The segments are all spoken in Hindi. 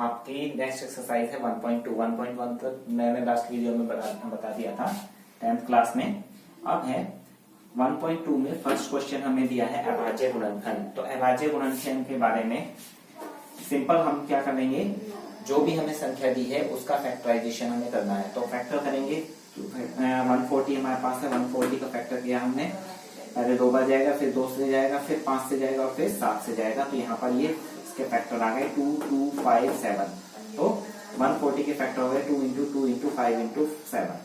आपकी नेक्स्ट एक्सरसाइज है 1.2 1.1 तक मैंने लास्ट वीडियो में बता दिया था 10th क्लास में। अब है 1.2 में फर्स्ट क्वेश्चन हमें दिया है अभाज्य गुणनखंड। तो अभाज्य गुणनखंड के बारे में सिंपल हम क्या करेंगे, जो भी हमें संख्या दी है उसका फैक्टराइजेशन हमें करना है। तो फैक्टर करेंगे 140 हमारे पास है, 140 का फैक्टर किया हमने, पहले 2 बार जाएगा, फिर 2 से जाएगा, फिर 5 से जाएगा और फिर 7 से जाएगा। तो यहाँ पर ये इसके फैक्टर आ गए 2, 2, 5, 7। तो 140 के फैक्टर हो गए 2 इंटू 2 इंटू 5 इंटू 7।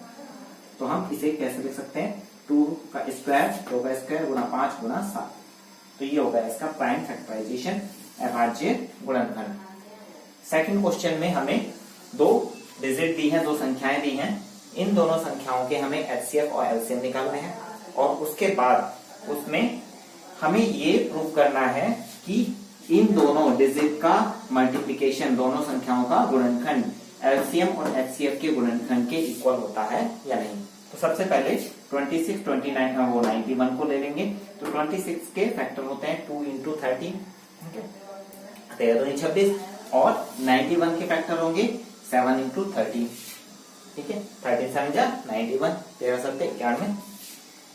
तो हम इसे कैसे लिख सकते हैं, 2 का स्क्वायर, 2 का स्क्वायर गुना 5 गुना 7। तो ये होगा इसका प्राइम फैक्टराइजेशन अभाज्य गुणनखंड। सेकंड क्वेश्चन में हमें 2 डिजिट दी है, 2 संख्याएं दी हैं। इन दोनों संख्याओं के हमें एचसीएफ और एलसीएम निकालने हैं और उसके बाद उसमें हमें ये प्रूव करना है कि इन दोनों डिजिट का मल्टीप्लिकेशन, दोनों संख्याओं का गुणनखंड एलसीएम और एचसीएफ के गुणनखंड के इक्वल होता है या नहीं। तो सबसे पहले 26, 29 वो 91 को ले लेंगे। तो 26 के फैक्टर होते हैं 2 इंटू 30, 13 26, और 91 के फैक्टर होंगे 7 इंटू 30। ठीक है, 13 समझा 91, 13 सत्ते 91।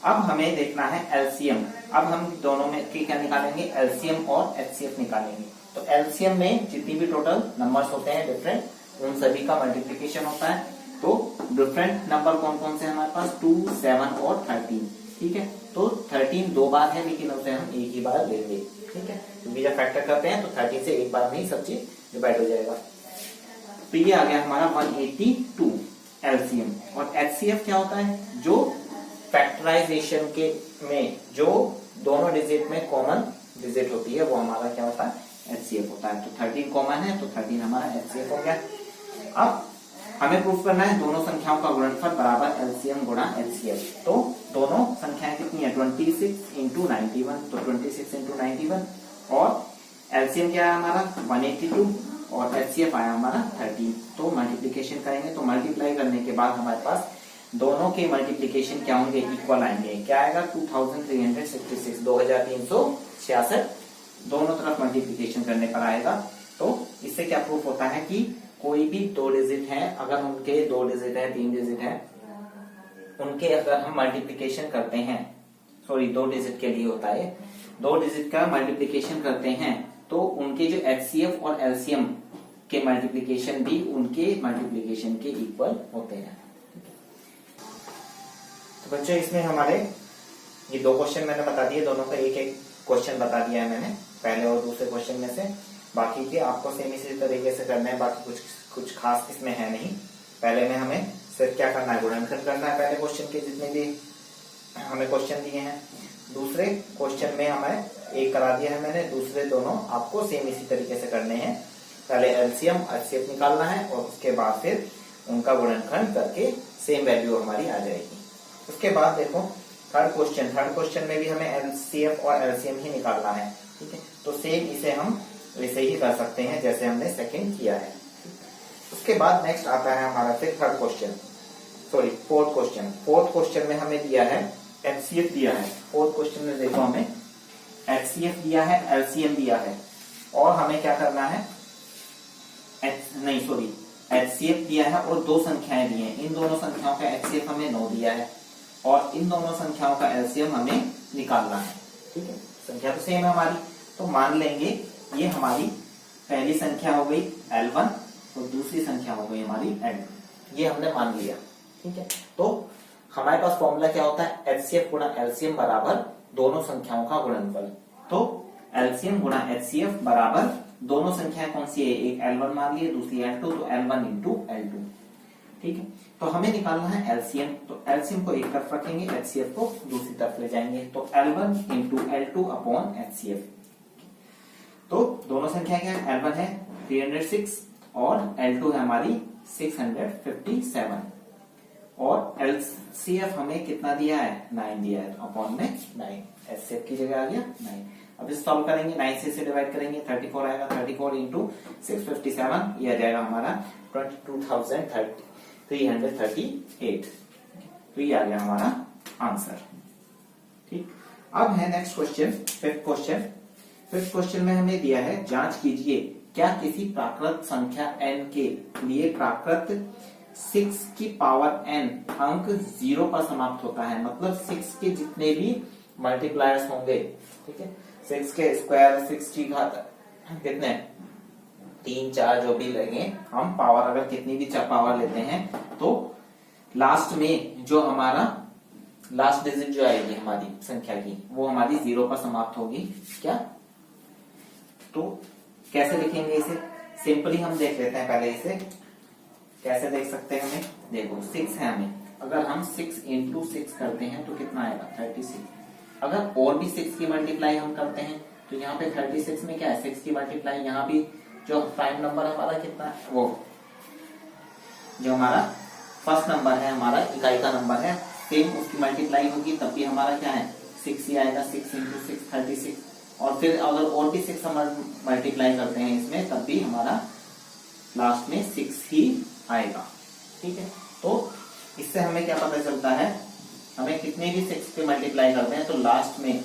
अब हमें देखना है एलसीएम। अब हम दोनों में की क्या निकालेंगे, एलसीएम और एचसीएफ निकालेंगे। तो एलसीएम में जितनी भी टोटल नंबर्स होते हैं डिफरेंट, उन सभी का मल्टीप्लिकेशन होता है। तो डिफरेंट नंबर कौन कौन से हमारे पास, 2, 7 और 13। ठीक है, तो 13 2 बार है लेकिन उसे हम एक ही बार लेंगे। ठीक है, क्योंकि जब फैक्टर करते हैं तो 13 से एक बार में ही सब चीज डिवाइड हो जाएगा। तो ये आ गया हमारा 182 एलसीएम। और एचसीएफ क्या होता है, जो फैक्टराइजेशन के में जो दोनों डिजिट में कॉमन डिजिट होती है वो हमारा क्या होता है, एचसीएफ होता है। तो 13 कॉमन है तो 13 हमारा एचसीएफ हो गया। अब हमें प्रूफ करना है दोनों संख्याओं का गुणनफल बराबर एलसीएम गुणा एचसीएफ। तो दोनों संख्याएं कितनी है, 26 इंटू 91। तो 26 इंटू 91 और एलसीएम क्या है हमारा 182 और एचसीएफ आया हमारा 13। तो मल्टीप्लीकेशन करेंगे, तो मल्टीप्लाई करने के बाद हमारे पास दोनों के मल्टीप्लीकेशन क्या होंगे, इक्वल आएंगे। क्या आएगा 2366, 2366 दोनों तरफ मल्टीप्लीकेशन करने पर आएगा। तो इससे क्या प्रूफ होता है कि कोई भी 2 डिजिट है, अगर उनके 2 डिजिट है, 3 डिजिट है, उनके अगर हम मल्टीप्लीकेशन करते हैं, सॉरी 2 डिजिट के लिए होता है, 2 डिजिट का मल्टीप्लीकेशन करते हैं तो उनके जो एचसीएफ और एलसीएम के मल्टीप्लीकेशन भी उनके मल्टीप्लीकेशन के इक्वल होते हैं। तो बच्चों इसमें हमारे ये 2 क्वेश्चन मैंने बता दिए, दोनों का एक एक क्वेश्चन बता दिया है मैंने पहले और दूसरे क्वेश्चन में से। बाकी के आपको सेम इसी तरीके से करना है, बाकी कुछ खास इसमें है नहीं। पहले में हमें सिर्फ क्या करना है, गुणनखंड करना है पहले क्वेश्चन के जितने भी हमें क्वेश्चन दिए हैं। दूसरे क्वेश्चन में हमें एक करा दिया है मैंने, दूसरे दोनों आपको सेम इसी तरीके से करने हैं। पहले एलसीएम एचसीएफ निकालना है और उसके बाद फिर उनका गुणनखंड करके सेम वैल्यू हमारी आ जाएगी। उसके बाद देखो थर्ड क्वेश्चन में भी हमें एलसीएफ और एलसीएम ही निकालना है। ठीक है, तो सेम इसे हम वैसे ही कर सकते हैं जैसे हमने सेकंड किया है। उसके बाद नेक्स्ट आता है हमारा फिर third question, sorry fourth question में हमें दिया है एचसीएफ दिया है। फोर्थ क्वेश्चन में देखो हमें एचसीएफ दिया है, एलसीएम दिया है और हमें क्या करना है, एचसीएफ दिया है और 2 संख्याएं दी हैं। इन दोनों संख्याओं का एचसीएफ हमें 9 दिया है और इन दोनों संख्याओं का एलसीएम हमें निकालना है। ठीक है, संख्या तो सेम है हमारी, तो मान लेंगे ये हमारी पहली संख्या हो गई L1 और दूसरी संख्या हो गई हमारी L2। ये हमने मान लिया। ठीक है, तो हमारे पास फॉर्मूला क्या होता है, एचसीएफ गुणा एलसीएम बराबर दोनों संख्याओं का गुणनफल। तो एलसीएम गुणा एचसीएफ बराबर दोनों संख्याएं कौन सी है, एक L1 मान ली, दूसरी L2, तो L1 इंटू L2। ठीक है, तो हमें निकालना है एलसीएम। तो एलसीएम को एक तरफ रखेंगे, एचसीएफ को दूसरी तरफ ले जाएंगे। तो L1 into L2 upon HCF. तो दोनों संख्या क्या है, L1 है 306 और L2 है हमारी 657 और एलसीएफ हमें कितना दिया है, 9 दिया है, तो अपॉन में 9, एचसीएफ की जगह आ गया 9। अब इसे सॉल्व करेंगे, 9 से डिवाइड करेंगे, 34 आएगा, 34 इंटू 657 ये आ जाएगा हमारा 22,338। तो ये आ गया हमारा आंसर। ठीक, अब है नेक्स्ट क्वेश्चन, फिफ्थ क्वेश्चन में हमें दिया है जांच कीजिए क्या किसी प्राकृत संख्या n के लिए प्राकृत 6 की पावर n अंक 0 पर समाप्त होता है, मतलब 6 के जितने भी मल्टीप्लायर्स होंगे, ठीक है, 6 के स्क्वायर, 6 की घात कितने 3 4 जो भी लगे, हम पावर अगर कितनी भी पावर लेते हैं तो लास्ट में जो हमारा लास्ट डिजिट जो आएगी हमारी संख्या की वो हमारी 0 पर समाप्त होगी। क्या? तो कैसे लिखेंगे इसे? सिंपली हम देख लेते हैं पहले इसे कैसे देख सकते हैं। हमें देखो 6 है, हमें अगर हम 6 इंटू 6 करते हैं तो कितना आएगा 36। अगर और भी 6 की मल्टीप्लाई हम करते हैं तो यहाँ पे 36 में क्या है 6 की मल्टीप्लाई, यहाँ भी जो प्राइम नंबर हमारा कितना है, वो जो हमारा फर्स्ट नंबर है हमारा इकाई का नंबर है, सेम उसकी मल्टीप्लाई होगी तब भी हमारा क्या है 6 ही आएगा। 6 इंटू 6 36, और फिर अगर और भी 6 हम मल्टीप्लाई करते हैं इसमें तब भी हमारा लास्ट में 6 ही आएगा। ठीक है, तो इससे हमें क्या पता चलता है, हमें कितने भी 6 पे मल्टीप्लाई करते हैं तो लास्ट में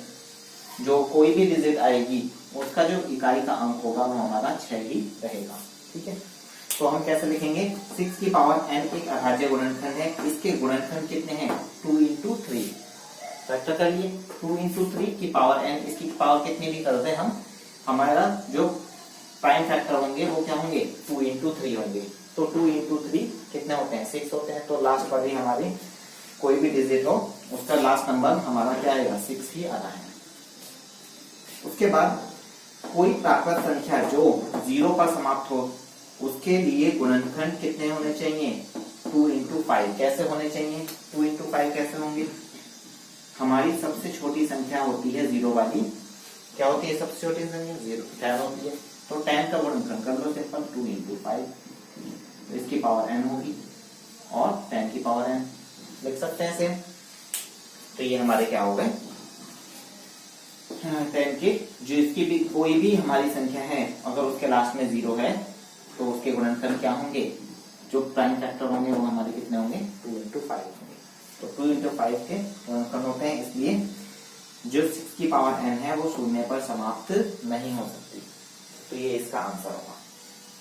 जो कोई भी डिजिट आएगी उसका जो इकाई का अंक होगा वो हमारा 6 ही रहेगा। ठीक है, तो हम कैसे लिखेंगे 6 की पावर n एक अभाज्य गुणनखंड है, इसके गुणनखंड कितने हैं 2 इंटू 3। फैक्टर कर लिए 2 इंटू 3 की पावर n, इसकी पावर कितनी भी करते हैं हम, हमारा जो प्राइम फैक्टर होंगे वो क्या होंगे 2 इंटू 3 होंगे। तो 2 इंटू 3 कितने होते हैं 6 होते हैं, तो लास्ट पर ही हमारी कोई भी डिजिट हो उसका लास्ट नंबर हमारा क्या आएगा 6 ही आ रहा है। उसके बाद कोई प्राकृत संख्या जो 0 पर समाप्त हो उसके लिए गुणनखंड कितने होने चाहिए 2 इंटू 5। कैसे होने चाहिए 2 इंटू 5 कैसे होंगे, हमारी सबसे छोटी संख्या होती है 0 वाली, क्या होती है सबसे छोटी संख्या 0 10 होती है, तो 10 का गुणनखंड कर लो सिंपल 2 इंटू 5, तो इसकी पावर n होगी और 10 की पावर n लिख सकते हैं सेम। तो ये हमारे क्या हो गए 10 के, जो इसकी भी कोई भी हमारी संख्या है अगर उसके लास्ट में 0 है तो उसके गुणनखंड क्या होंगे, जो प्राइम फैक्टर होंगे वो हमारे कितने होंगे 2 इंटू 5 होंगे। तो 2 इंटू 5 के गुणनखंड होते हैं, इसलिए जो 6 की पावर n है वो शून्य पर समाप्त नहीं हो सकती। तो ये इसका आंसर होगा।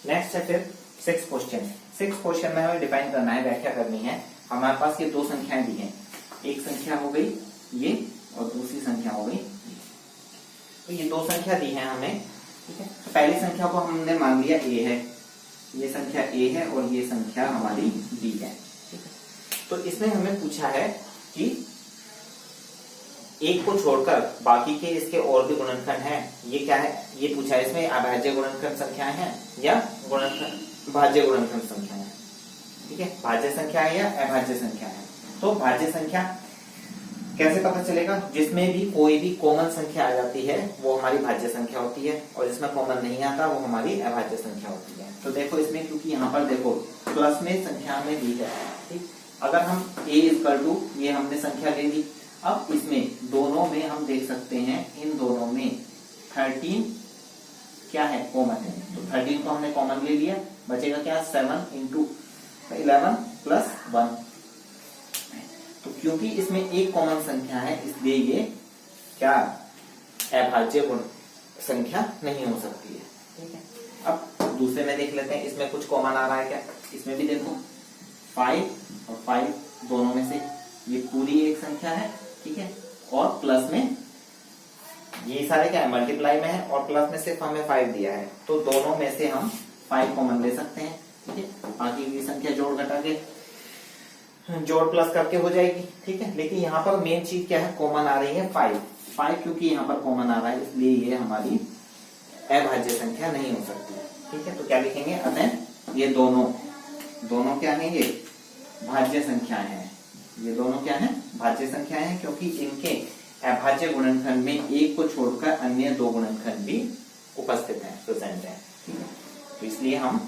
नेक्स्ट है फिर 6 क्वेश्चन। 6 क्वेश्चन में हमें डिफाइन करना है, व्याख्या करनी है। हमारे पास ये 2 संख्याएं दी हैं, एक संख्या हो गई ये और दूसरी संख्या हो गई ये। तो ये 2 संख्या दी है हमें, ठीक है। तो पहली संख्या को हमने मान लिया a है, ये संख्या a है और ये संख्या हमारी b है, ठीक है। तो इसमें हमें पूछा है कि एक को छोड़कर बाकी के इसके और भी गुणनखंड हैं, ये क्या है ये पूछा है। इसमें अभाज्य गुणनखंड संख्याएं हैं या गुणनखंड भाज्य गुणनखंड संख्याएं हैं, ठीक है। भाज्य संख्या है या अभाज्य संख्या है। तो भाज्य संख्या कैसे पता चलेगा, जिसमें भी कोई भी कॉमन संख्या आ जाती है वो हमारी भाज्य संख्या होती है और जिसमें कॉमन नहीं आता वो हमारी अभाज्य संख्या होती है। तो देखो इसमें, क्योंकि यहाँ पर देखो प्लस में संख्या में दी है, ठीक। अगर हम a इक्वल टू ये हमने संख्या ले ली, अब इसमें दोनों में हम देख सकते हैं इन दोनों में 13 क्या है कॉमन है, तो 13 को हमने कॉमन ले लिया, बचेगा क्या 7 इंटू 11 प्लस 1। तो क्योंकि इसमें एक कॉमन संख्या है इसलिए ये क्या अभाज्य गुण संख्या नहीं हो सकती है, ठीक है। अब दूसरे में देख लेते हैं, इसमें कुछ कॉमन आ रहा है क्या, इसमें भी देखो 5 और 5 दोनों में से ये पूरी एक संख्या है, ठीक है। और प्लस में ये सारे क्या है मल्टीप्लाई में है और प्लस में सिर्फ हमें 5 दिया है, तो दोनों में से हम 5 कॉमन ले सकते हैं, ठीक है। बाकी की संख्या जोड़ घटा के जोड़ प्लस करके हो जाएगी, ठीक है। लेकिन यहाँ पर मेन चीज क्या है कॉमन आ रही है 5 क्योंकि यहाँ पर कॉमन आ रहा है इसलिए ये हमारी अभाज्य संख्या नहीं हो सकती, ठीक है। तो क्या लिखेंगे, अतः ये दोनों क्या है, ये भाज्य संख्याएं हैं। ये दोनों क्या है भाज्य संख्याएं हैं क्योंकि इनके अभाज्य गुणनखंड में एक को छोड़कर अन्य 2 गुणनखंड भी उपस्थित हैं, प्रेजेंट है, ठीक है। तो इसलिए हम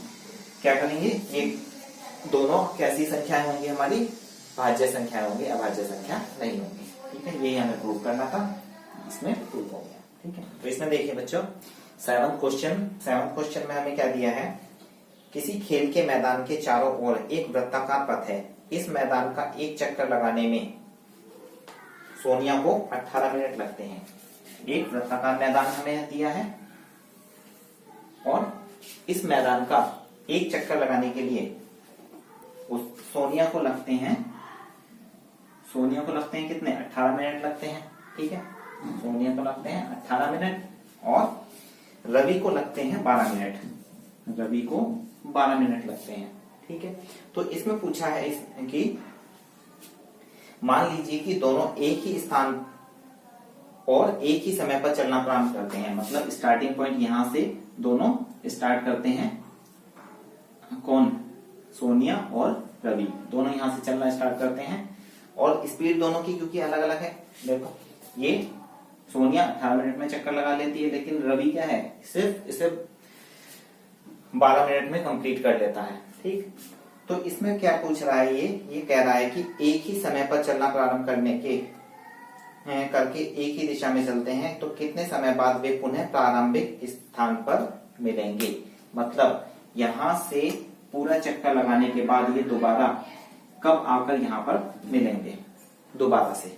क्या करेंगे, ये दोनों कैसी संख्याएं होंगी हमारी भाज्य संख्याएं होंगी, अभाज्य संख्या नहीं होंगी, ठीक है। ये हमें प्रूव करना था, इसमें प्रूव हो गया, ठीक है। तो इसमें देखिए बच्चों 7th क्वेश्चन में हमें क्या दिया है, किसी खेल के मैदान के चारों ओर एक वृत्ताकार पथ है, इस मैदान का एक चक्कर लगाने में सोनिया को 18 मिनट लगते हैं। एक वृत्ताकार मैदान हमें दिया है और इस मैदान का एक चक्कर लगाने के लिए उस सोनिया को लगते हैं कितने 18 मिनट लगते हैं। ठीक है, सोनिया को लगते हैं 18 मिनट और रवि को लगते हैं 12 मिनट। रवि को 12 मिनट लगते हैं। ठीक है, तो इसमें पूछा है कि मान लीजिए कि दोनों एक ही स्थान और एक ही समय पर चलना प्रारंभ करते हैं। मतलब स्टार्टिंग पॉइंट यहां से दोनों स्टार्ट करते हैं। कौन? सोनिया और रवि दोनों यहां से चलना स्टार्ट करते हैं और स्पीड दोनों की क्योंकि अलग अलग है। देखो, ये सोनिया 18 मिनट में चक्कर लगा लेती है, लेकिन रवि क्या है, सिर्फ इसे 12 मिनट में कंप्लीट कर लेता है। ठीक, तो इसमें क्या पूछ रहा है, ये कह रहा है कि एक ही समय पर चलना प्रारंभ करके एक ही दिशा में चलते हैं तो कितने समय बाद वे पुनः प्रारंभिक स्थान पर मिलेंगे। मतलब यहां से पूरा चक्कर लगाने के बाद ये दोबारा कब आकर यहाँ पर मिलेंगे दोबारा से,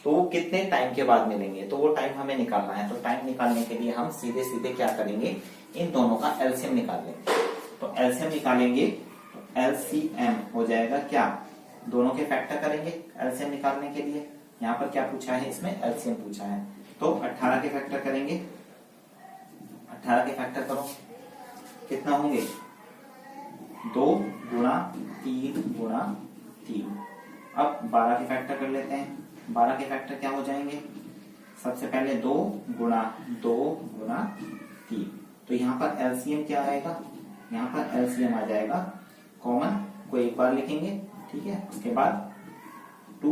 तो वो कितने टाइम के बाद मिलेंगे, तो वो टाइम हमें निकालना है। तो टाइम निकालने के लिए हम सीधे सीधे क्या करेंगे, इन दोनों का एलसीएम निकाल लेंगे। तो एलसीएम निकालेंगे तो एलसीएम हो जाएगा क्या, दोनों के फैक्टर करेंगे एलसीएम निकालने के लिए। यहाँ पर क्या पूछा है, इसमें एलसीएम पूछा है, तो 18 के फैक्टर करेंगे। 18 के फैक्टर करो, कितना होंगे 2 गुणा 3 गुणा 3। अब 12 के फैक्टर कर लेते हैं। 12 के फैक्टर क्या हो जाएंगे, सबसे पहले 2 गुणा 3। तो यहाँ पर एलसीएम क्या आएगा, यहाँ पर एलसीएम आ जाएगा, कॉमन को एक बार लिखेंगे। ठीक है, उसके बाद 2,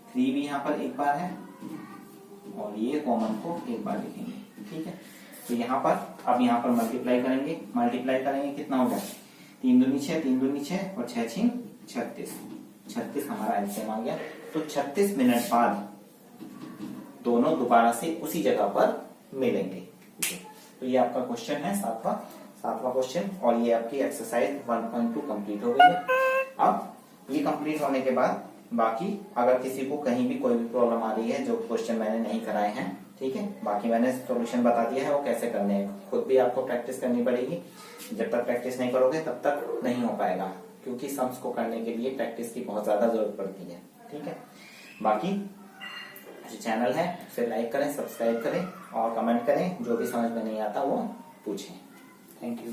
3 भी यहाँ पर एक बार है और ये कॉमन को एक बार लिखेंगे। ठीक है, तो यहाँ पर अब यहाँ पर मल्टीप्लाई करेंगे कितना होगा 3 दूनी 6, 3 दूनी 6 और 6 6 36 हमारा एलसीएम आ गया। तो 36 मिनट बाद दोनों दोबारा से उसी जगह पर मिलेंगे। ठीक है, तो ये आपका क्वेश्चन है सातवां क्वेश्चन और ये आपकी एक्सरसाइज 1.2 कंप्लीट हो गई है। अब ये कंप्लीट होने के बाद बाकी अगर किसी को कहीं भी कोई भी प्रॉब्लम आ रही है जो क्वेश्चन मैंने नहीं कराए हैं, ठीक है, बाकी मैंने सॉल्यूशन बता दिया है वो कैसे करने हैं। खुद भी आपको प्रैक्टिस करनी पड़ेगी, जब तक प्रैक्टिस नहीं करोगे तब तक नहीं हो पाएगा, क्योंकि सम्स को करने के लिए प्रैक्टिस की बहुत ज्यादा जरूरत पड़ती है। ठीक है, बाकी जो चैनल है उसे लाइक करें, सब्सक्राइब करें और कमेंट करें, जो भी समझ में नहीं आता वो पूछें। Thank you.